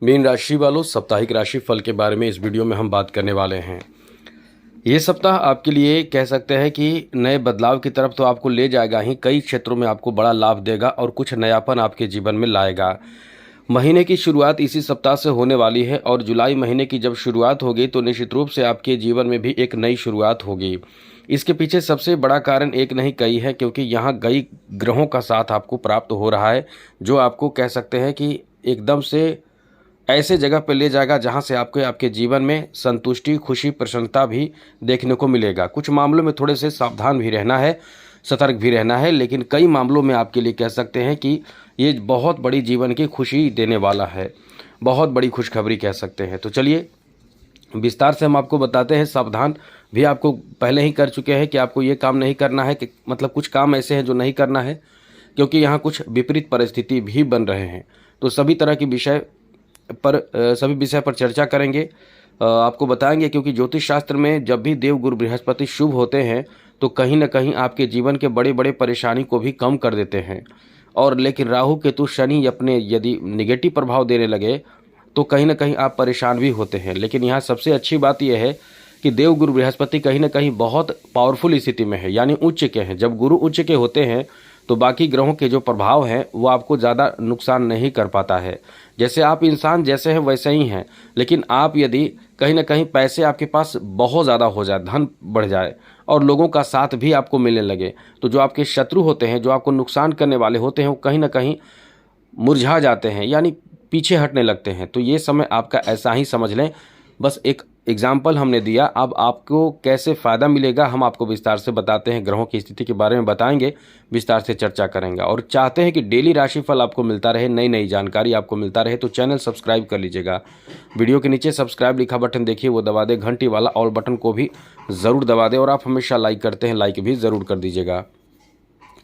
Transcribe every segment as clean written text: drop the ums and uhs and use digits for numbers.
Mean राशि वालों, साप्ताहिक राशि फल के बारे में इस वीडियो में हम बात करने वाले हैं। ये सप्ताह आपके लिए कह सकते हैं कि नए बदलाव की तरफ तो आपको ले जाएगा ही, कई क्षेत्रों में आपको बड़ा लाभ देगा और कुछ नयापन आपके जीवन में लाएगा। महीने की शुरुआत इसी सप्ताह से होने वाली है और जुलाई महीने की जब शुरुआत होगी तो निश्चित रूप से आपके जीवन में भी एक नई शुरुआत होगी। इसके पीछे सबसे बड़ा कारण एक नहीं कई है, क्योंकि यहाँ कई ग्रहों का साथ आपको प्राप्त हो रहा है, जो आपको कह सकते हैं कि एकदम से ऐसे जगह पर ले जाएगा जहां से आपको आपके जीवन में संतुष्टि, खुशी, प्रसन्नता भी देखने को मिलेगा। कुछ मामलों में थोड़े से सावधान भी रहना है, सतर्क भी रहना है, लेकिन कई मामलों में आपके लिए कह सकते हैं कि ये बहुत बड़ी जीवन की खुशी देने वाला है, बहुत बड़ी खुशखबरी कह सकते हैं। तो चलिए विस्तार से हम आपको बताते हैं। सावधान भी आपको पहले ही कर चुके हैं कि आपको ये काम नहीं करना है, कि मतलब कुछ काम ऐसे हैं जो नहीं करना है, क्योंकि यहाँ कुछ विपरीत परिस्थिति भी बन रहे हैं। तो सभी विषय पर चर्चा करेंगे, आपको बताएंगे, क्योंकि ज्योतिष शास्त्र में जब भी देव गुरु बृहस्पति शुभ होते हैं तो कहीं ना कहीं आपके जीवन के बड़े बड़े परेशानी को भी कम कर देते हैं। और लेकिन राहु केतु शनि अपने यदि निगेटिव प्रभाव देने लगे तो कहीं ना कहीं आप परेशान भी होते हैं। लेकिन यहाँ सबसे अच्छी बात यह है कि देव गुरु बृहस्पति कहीं ना कहीं बहुत पावरफुल स्थिति में है, यानी उच्च के हैं। जब गुरु उच्च के होते हैं तो बाकी ग्रहों के जो प्रभाव हैं वो आपको ज़्यादा नुकसान नहीं कर पाता है। जैसे आप इंसान जैसे हैं वैसे ही हैं, लेकिन आप यदि कहीं ना कहीं पैसे आपके पास बहुत ज़्यादा हो जाए, धन बढ़ जाए और लोगों का साथ भी आपको मिलने लगे, तो जो आपके शत्रु होते हैं, जो आपको नुकसान करने वाले होते हैं, वो कहीं ना कहीं मुरझा जाते हैं, यानी पीछे हटने लगते हैं। तो ये समय आपका ऐसा ही समझ लें। बस एक एग्जाम्पल हमने दिया, अब आपको कैसे फ़ायदा मिलेगा हम आपको विस्तार से बताते हैं। ग्रहों की स्थिति के बारे में बताएंगे, विस्तार से चर्चा करेंगे और चाहते हैं कि डेली राशिफल आपको मिलता रहे, नई नई जानकारी आपको मिलता रहे, तो चैनल सब्सक्राइब कर लीजिएगा। वीडियो के नीचे सब्सक्राइब लिखा बटन देखिए, वो दबा दे, घंटी वाला ऑल बटन को भी ज़रूर दबा दें और आप हमेशा लाइक करते हैं, लाइक भी ज़रूर कर दीजिएगा।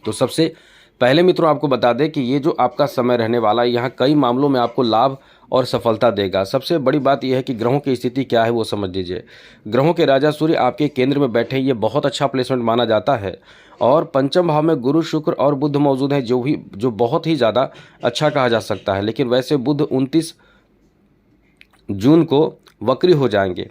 तो सबसे पहले मित्रों आपको बता दें कि ये जो आपका समय रहने वाला है, यहाँ कई मामलों में आपको लाभ और सफलता देगा। सबसे बड़ी बात यह है कि ग्रहों की स्थिति क्या है वो समझ लीजिए। ग्रहों के राजा सूर्य आपके केंद्र में बैठे, ये बहुत अच्छा प्लेसमेंट माना जाता है। और पंचम भाव में गुरु, शुक्र और बुध मौजूद है, जो बहुत ही ज़्यादा अच्छा कहा जा सकता है। लेकिन वैसे बुध 29 जून को वक्री हो जाएंगे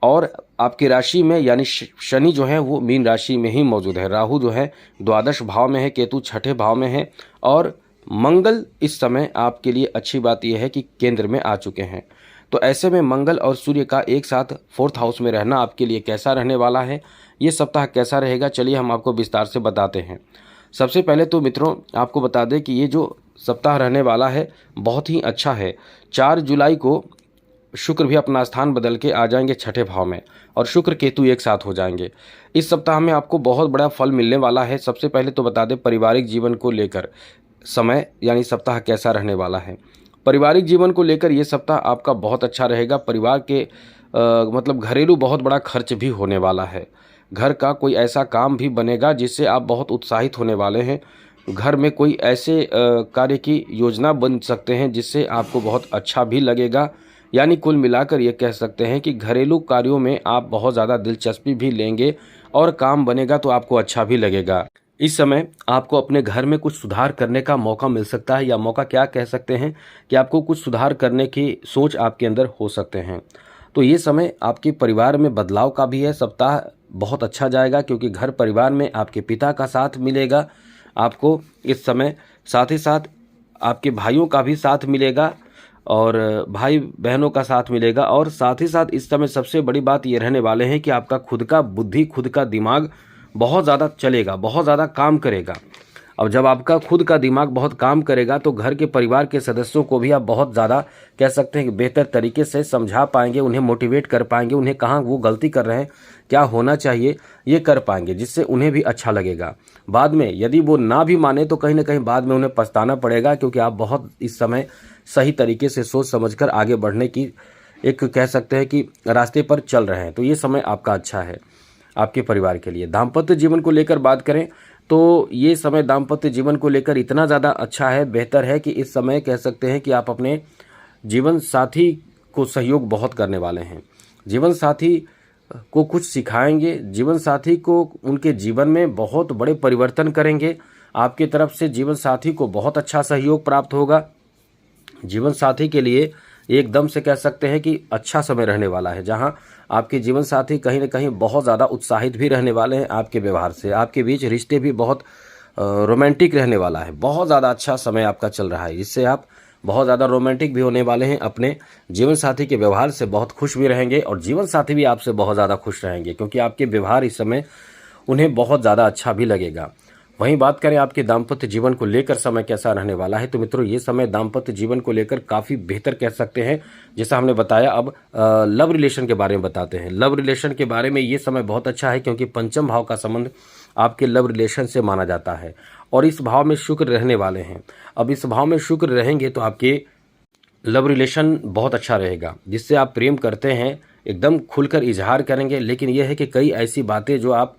और आपकी राशि में यानी शनि जो है वो मीन राशि में ही मौजूद है। राहु जो है द्वादश भाव में है, केतु छठे भाव में है और मंगल इस समय आपके लिए अच्छी बात यह है कि केंद्र में आ चुके हैं। तो ऐसे में मंगल और सूर्य का एक साथ फोर्थ हाउस में रहना आपके लिए कैसा रहने वाला है, ये सप्ताह कैसा रहेगा, चलिए हम आपको विस्तार से बताते हैं। सबसे पहले तो मित्रों आपको बता दें कि ये जो सप्ताह रहने वाला है बहुत ही अच्छा है। 4 जुलाई को शुक्र भी अपना स्थान बदल के आ जाएंगे छठे भाव में और शुक्र केतु एक साथ हो जाएंगे। इस सप्ताह में आपको बहुत बड़ा फल मिलने वाला है। सबसे पहले तो बता दें पारिवारिक जीवन को लेकर समय यानी सप्ताह कैसा रहने वाला है। पारिवारिक जीवन को लेकर ये सप्ताह आपका बहुत अच्छा रहेगा। परिवार के मतलब घरेलू बहुत बड़ा खर्च भी होने वाला है। घर का कोई ऐसा काम भी बनेगा जिससे आप बहुत उत्साहित होने वाले हैं। घर में कोई ऐसे कार्य की योजना बन सकते हैं जिससे आपको बहुत अच्छा भी लगेगा। यानी कुल मिलाकर ये कह सकते हैं कि घरेलू कार्यों में आप बहुत ज़्यादा दिलचस्पी भी लेंगे और काम बनेगा तो आपको अच्छा भी लगेगा। इस समय आपको अपने घर में कुछ सुधार करने का मौका मिल सकता है, या मौका क्या कह सकते हैं कि आपको कुछ सुधार करने की सोच आपके अंदर हो सकते हैं। तो ये समय आपके परिवार में बदलाव का भी है। सप्ताह बहुत अच्छा जाएगा क्योंकि घर परिवार में आपके पिता का साथ मिलेगा आपको इस समय, साथ ही साथ आपके भाइयों का भी साथ मिलेगा और भाई बहनों का साथ मिलेगा। और साथ ही साथ इस समय सबसे बड़ी बात ये रहने वाले हैं कि आपका खुद का बुद्धि, खुद का दिमाग बहुत ज़्यादा चलेगा, बहुत ज़्यादा काम करेगा। अब जब आपका खुद का दिमाग बहुत काम करेगा तो घर के परिवार के सदस्यों को भी आप बहुत ज़्यादा कह सकते हैं कि बेहतर तरीके से समझा पाएंगे, उन्हें मोटिवेट कर पाएंगे, उन्हें कहाँ वो गलती कर रहे हैं, क्या होना चाहिए, ये कर पाएंगे, जिससे उन्हें भी अच्छा लगेगा। बाद में यदि वो ना भी माने तो कहीं ना कहीं बाद में उन्हें पछताना पड़ेगा, क्योंकि आप बहुत इस समय सही तरीके से सोच समझकर आगे बढ़ने की एक कह सकते हैं कि रास्ते पर चल रहे हैं। तो ये समय आपका अच्छा है आपके परिवार के लिए। दाम्पत्य जीवन को लेकर बात करें तो ये समय दाम्पत्य जीवन को लेकर इतना ज़्यादा अच्छा है, बेहतर है कि इस समय कह सकते हैं कि आप अपने जीवन साथी को सहयोग बहुत करने वाले हैं। जीवन साथी को कुछ सिखाएंगे, जीवन साथी को उनके जीवन में बहुत बड़े परिवर्तन करेंगे। आपकी तरफ से जीवन साथी को बहुत अच्छा सहयोग प्राप्त होगा। जीवन साथी के लिए एकदम से कह सकते हैं कि अच्छा समय रहने वाला है, जहां आपके जीवन साथी कहीं न कहीं बहुत ज़्यादा उत्साहित भी रहने वाले हैं आपके व्यवहार से। आपके बीच रिश्ते भी बहुत रोमांटिक रहने वाला है। बहुत ज़्यादा अच्छा समय आपका चल रहा है, जिससे आप बहुत ज़्यादा रोमांटिक भी होने वाले हैं। अपने जीवन साथी के व्यवहार से बहुत खुश भी रहेंगे और जीवन साथी भी आपसे बहुत ज़्यादा खुश रहेंगे, क्योंकि आपके व्यवहार इस समय उन्हें बहुत ज़्यादा अच्छा भी लगेगा। वहीं बात करें आपके दाम्पत्य जीवन को लेकर समय कैसा रहने वाला है, तो मित्रों ये समय दाम्पत्य जीवन को लेकर काफ़ी बेहतर कह सकते हैं। जैसा हमने बताया, अब लव रिलेशन के बारे में बताते हैं। लव रिलेशन के बारे में ये समय बहुत अच्छा है, क्योंकि पंचम भाव का संबंध आपके लव रिलेशन से माना जाता है और इस भाव में शुक्र रहने वाले हैं। अब इस भाव में शुक्र रहेंगे तो आपके लव रिलेशन बहुत अच्छा रहेगा, जिससे आप प्रेम करते हैं एकदम खुलकर इजहार करेंगे। लेकिन यह है कि कई ऐसी बातें जो आप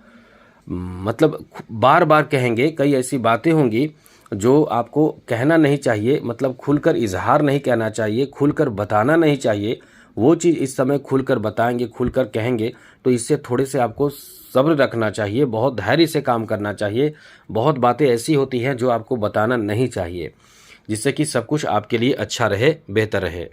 मतलब बार बार कहेंगे, कई ऐसी बातें होंगी जो आपको कहना नहीं चाहिए, मतलब खुलकर इजहार नहीं कहना चाहिए, खुलकर बताना नहीं चाहिए। वो चीज़ इस समय खुलकर बताएंगे, खुलकर कहेंगे, तो इससे थोड़े से आपको सब्र रखना चाहिए, बहुत धैर्य से काम करना चाहिए। बहुत बातें ऐसी होती हैं जो आपको बताना नहीं चाहिए, जिससे कि सब कुछ आपके लिए अच्छा रहे, बेहतर रहे।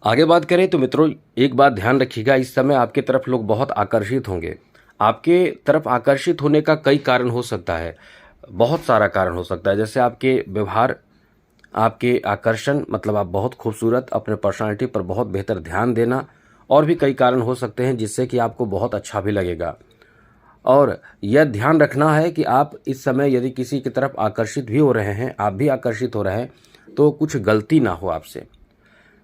आगे बात करें तो मित्रों एक बात ध्यान रखिएगा, इस समय आपके तरफ लोग बहुत आकर्षित होंगे। आपके तरफ आकर्षित होने का कई कारण हो सकता है, बहुत सारा कारण हो सकता है। जैसे आपके व्यवहार, आपके आकर्षण, मतलब आप बहुत खूबसूरत, अपने पर्सनालिटी पर बहुत बेहतर ध्यान देना, और भी कई कारण हो सकते हैं जिससे कि आपको बहुत अच्छा भी लगेगा। और यह ध्यान रखना है कि आप इस समय यदि किसी की तरफ आकर्षित भी हो रहे हैं, आप भी आकर्षित हो रहे हैं, तो कुछ गलती ना हो आपसे।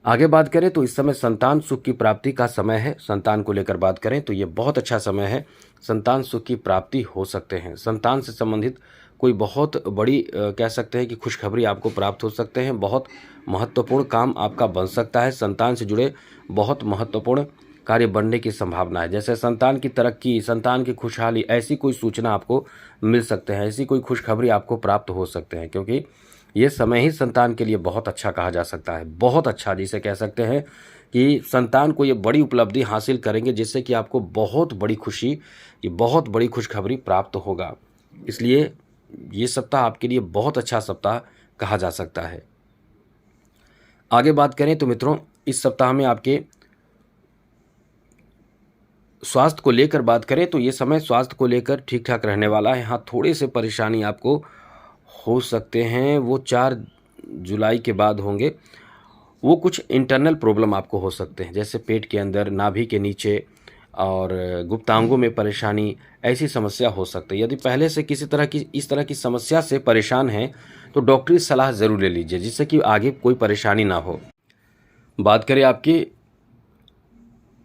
आगे बात करें तो इस समय संतान सुख की प्राप्ति का समय है। संतान को लेकर बात करें तो ये बहुत अच्छा समय है, संतान सुख की प्राप्ति हो सकते हैं। संतान से संबंधित कोई बहुत बड़ी कह सकते हैं कि खुशखबरी आपको प्राप्त हो सकते हैं। बहुत महत्वपूर्ण काम आपका बन सकता है। संतान से जुड़े बहुत महत्वपूर्ण कार्य बनने की संभावना है। जैसे संतान की तरक्की, संतान की खुशहाली, ऐसी कोई सूचना आपको मिल सकते हैं, ऐसी कोई खुशखबरी आपको प्राप्त हो सकते हैं, क्योंकि ये समय ही संतान के लिए बहुत अच्छा कहा जा सकता है। बहुत अच्छा, जिसे कह सकते हैं कि संतान को ये बड़ी उपलब्धि हासिल करेंगे, जिससे कि आपको बहुत बड़ी खुशी, ये बहुत बड़ी खुशखबरी प्राप्त होगा। इसलिए ये सप्ताह आपके लिए बहुत अच्छा सप्ताह कहा जा सकता है। आगे बात करें तो मित्रों इस सप्ताह में आपके स्वास्थ्य को लेकर बात करें तो ये समय स्वास्थ्य को लेकर ठीक ठाक रहने वाला है। हाँ, थोड़े से परेशानी आपको हो सकते हैं, वो 4 जुलाई के बाद होंगे। वो कुछ इंटरनल प्रॉब्लम आपको हो सकते हैं, जैसे पेट के अंदर, नाभि के नीचे और गुप्तांगों में परेशानी, ऐसी समस्या हो सकती है। यदि पहले से किसी तरह की इस तरह की समस्या से परेशान हैं तो डॉक्टरी सलाह ज़रूर ले लीजिए, जिससे कि आगे कोई परेशानी ना हो। बात करें आपकी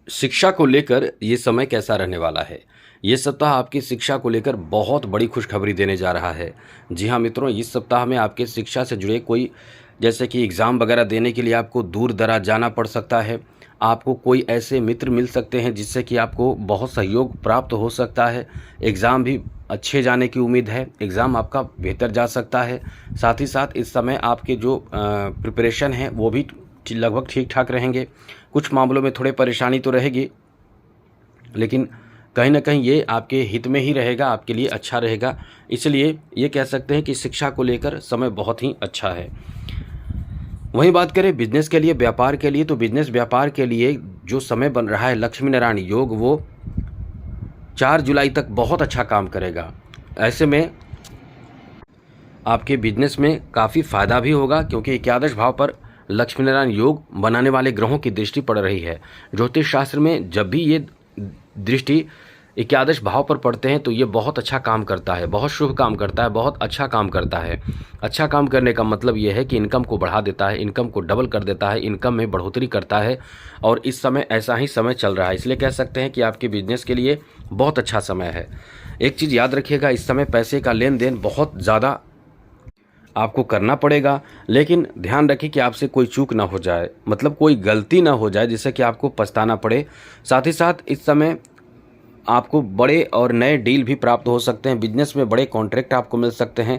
शिक्षा को लेकर ये समय कैसा रहने वाला है। ये सप्ताह आपकी शिक्षा को लेकर बहुत बड़ी खुशखबरी देने जा रहा है। जी हाँ मित्रों, इस सप्ताह में आपके शिक्षा से जुड़े कोई, जैसे कि एग्ज़ाम वगैरह देने के लिए आपको दूर दराज जाना पड़ सकता है। आपको कोई ऐसे मित्र मिल सकते हैं जिससे कि आपको बहुत सहयोग प्राप्त हो सकता है। एग्ज़ाम भी अच्छे जाने की उम्मीद है, एग्ज़ाम आपका बेहतर जा सकता है। साथ ही साथ इस समय आपके जो प्रिपरेशन है वो भी लगभग ठीक ठाक रहेंगे। कुछ मामलों में थोड़े परेशानी तो रहेगी, लेकिन कहीं ना कहीं ये आपके हित में ही रहेगा, आपके लिए अच्छा रहेगा। इसलिए ये कह सकते हैं कि शिक्षा को लेकर समय बहुत ही अच्छा है। वहीं बात करें बिजनेस के लिए, व्यापार के लिए, तो बिजनेस व्यापार के लिए जो समय बन रहा है लक्ष्मी नारायण योग, वो 4 जुलाई तक बहुत अच्छा काम करेगा। ऐसे में आपके बिजनेस में काफ़ी फायदा भी होगा, क्योंकि 11 भाव पर लक्ष्मी नारायण योग बनाने वाले ग्रहों की दृष्टि पड़ रही है। ज्योतिष शास्त्र में जब भी ये दृष्टि 11 भाव पर पड़ते हैं तो ये बहुत अच्छा काम करता है, बहुत शुभ काम करता है, बहुत अच्छा काम करता है। अच्छा काम करने का मतलब ये है कि इनकम को बढ़ा देता है, इनकम को डबल कर देता है, इनकम में बढ़ोतरी करता है। और इस समय ऐसा ही समय चल रहा है, इसलिए कह सकते हैं कि आपके बिजनेस के लिए बहुत अच्छा समय है। एक चीज़ याद रखिएगा, इस समय पैसे का लेन देन बहुत ज़्यादा आपको करना पड़ेगा, लेकिन ध्यान रखिए कि आपसे कोई चूक ना हो जाए, मतलब कोई गलती ना हो जाए जिससे कि आपको पछताना पड़े। साथ ही साथ इस समय आपको बड़े और नए डील भी प्राप्त हो सकते हैं, बिजनेस में बड़े कॉन्ट्रैक्ट आपको मिल सकते हैं।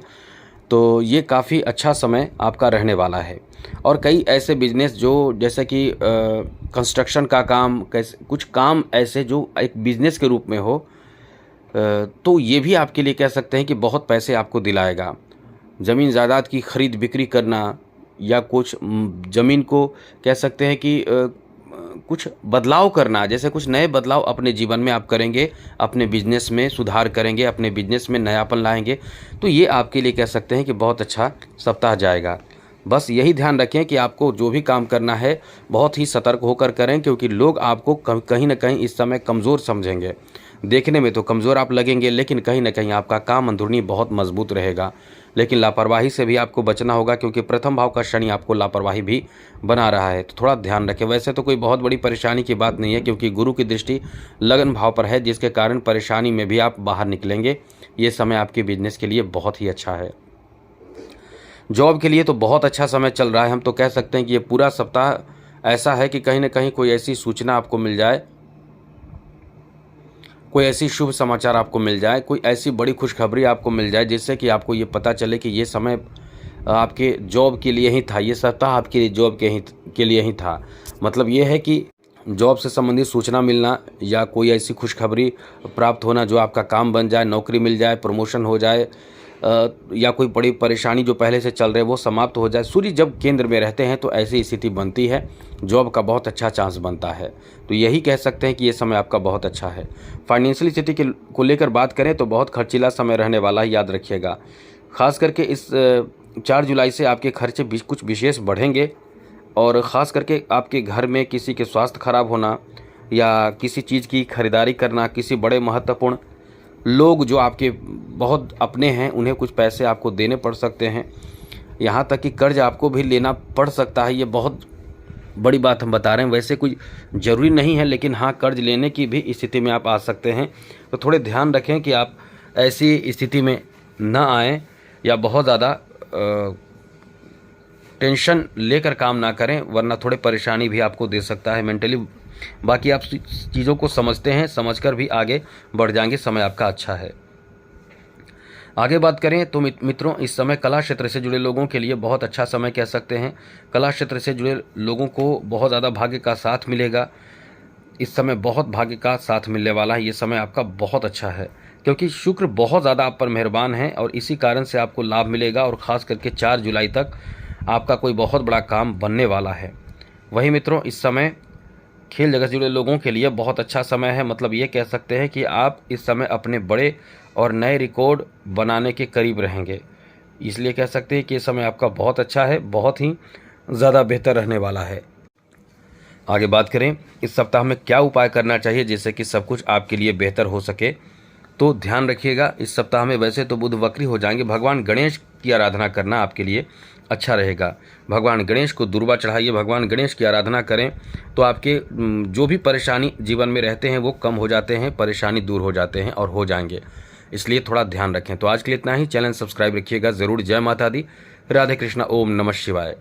तो ये काफ़ी अच्छा समय आपका रहने वाला है। और कई ऐसे बिजनेस जो जैसे कि कंस्ट्रक्शन का काम, कैसे कुछ काम ऐसे जो एक बिजनेस के रूप में हो, तो ये भी आपके लिए कह सकते हैं कि बहुत पैसे आपको दिलाएगा। ज़मीन जायदाद की खरीद बिक्री करना, या कुछ ज़मीन को कह सकते हैं कि कुछ बदलाव करना, जैसे कुछ नए बदलाव अपने जीवन में आप करेंगे, अपने बिजनेस में सुधार करेंगे, अपने बिजनेस में नयापन लाएंगे, तो ये आपके लिए कह सकते हैं कि बहुत अच्छा सप्ताह जाएगा। बस यही ध्यान रखें कि आपको जो भी काम करना है बहुत ही सतर्क होकर करें, क्योंकि लोग आपको कहीं ना कहीं इस समय कमज़ोर समझेंगे। देखने में तो कमज़ोर आप लगेंगे, लेकिन कहीं ना कहीं आपका काम अंदरूनी बहुत मजबूत रहेगा। लेकिन लापरवाही से भी आपको बचना होगा, क्योंकि प्रथम भाव का शनि आपको लापरवाही भी बना रहा है, तो थोड़ा ध्यान रखें। वैसे तो कोई बहुत बड़ी परेशानी की बात नहीं है, क्योंकि गुरु की दृष्टि लगन भाव पर है, जिसके कारण परेशानी में भी आप बाहर निकलेंगे। ये समय आपके बिजनेस के लिए बहुत ही अच्छा है। जॉब के लिए तो बहुत अच्छा समय चल रहा है। हम तो कह सकते हैं कि ये पूरा सप्ताह ऐसा है कि कहीं ना कहीं कोई ऐसी सूचना आपको मिल जाए, कोई ऐसी शुभ समाचार आपको मिल जाए, कोई ऐसी बड़ी खुशखबरी आपको मिल जाए, जिससे कि आपको ये पता चले कि ये समय आपके जॉब के लिए ही था, ये सप्ताह आपके लिए जॉब के लिए ही था। मतलब ये है कि जॉब से संबंधित सूचना मिलना या कोई ऐसी खुशखबरी प्राप्त होना जो आपका काम बन जाए, नौकरी मिल जाए, प्रमोशन हो जाए, या कोई बड़ी परेशानी जो पहले से चल रहे वो समाप्त हो जाए। सूर्य जब केंद्र में रहते हैं तो ऐसी स्थिति बनती है, जॉब का बहुत अच्छा चांस बनता है। तो यही कह सकते हैं कि ये समय आपका बहुत अच्छा है। फाइनेंशियल स्थिति को लेकर बात करें तो बहुत खर्चीला समय रहने वाला है, याद रखिएगा। खास करके इस 4 जुलाई से आपके खर्चे कुछ विशेष बढ़ेंगे, और ख़ास करके आपके घर में किसी के स्वास्थ्य खराब होना या किसी चीज़ की खरीदारी करना, किसी बड़े महत्वपूर्ण लोग जो आपके बहुत अपने हैं उन्हें कुछ पैसे आपको देने पड़ सकते हैं। यहाँ तक कि कर्ज आपको भी लेना पड़ सकता है। ये बहुत बड़ी बात हम बता रहे हैं, वैसे कोई ज़रूरी नहीं है, लेकिन हाँ, कर्ज लेने की भी स्थिति में आप आ सकते हैं। तो थोड़े ध्यान रखें कि आप ऐसी स्थिति में ना आएँ या बहुत ज़्यादा टेंशन लेकर काम ना करें, वरना थोड़े परेशानी भी आपको दे सकता है मेंटली। बाकी आप चीज़ों को समझते हैं, समझकर भी आगे बढ़ जाएंगे। समय आपका अच्छा है। आगे बात करें तो मित्रों, इस समय कला क्षेत्र से जुड़े लोगों के लिए बहुत अच्छा समय कह सकते हैं। कला क्षेत्र से जुड़े लोगों को बहुत ज़्यादा भाग्य का साथ मिलेगा। इस समय बहुत भाग्य का साथ मिलने वाला है। ये समय आपका बहुत अच्छा है, क्योंकि शुक्र बहुत ज़्यादा आप पर मेहरबान है, और इसी कारण से आपको लाभ मिलेगा। और ख़ास करके 4 जुलाई तक आपका कोई बहुत बड़ा काम बनने वाला है। वही मित्रों, इस समय खेल जगत से जुड़े लोगों के लिए बहुत अच्छा समय है। मतलब ये कह सकते हैं कि आप इस समय अपने बड़े और नए रिकॉर्ड बनाने के करीब रहेंगे। इसलिए कह सकते हैं कि ये समय आपका बहुत अच्छा है, बहुत ही ज़्यादा बेहतर रहने वाला है। आगे बात करें इस सप्ताह में क्या उपाय करना चाहिए जिससे कि सब कुछ आपके लिए बेहतर हो सके, तो ध्यान रखिएगा। इस सप्ताह में वैसे तो बुध वक्री हो जाएंगे, भगवान गणेश की आराधना करना आपके लिए अच्छा रहेगा। भगवान गणेश को दूर्वा चढ़ाइए, भगवान गणेश की आराधना करें तो आपके जो भी परेशानी जीवन में रहते हैं वो कम हो जाते हैं, परेशानी दूर हो जाते हैं और हो जाएंगे। इसलिए थोड़ा ध्यान रखें। तो आज के लिए इतना ही। चैनल सब्सक्राइब रखिएगा ज़रूर। जय माता दी, राधे कृष्णा, ओम नमः शिवाय।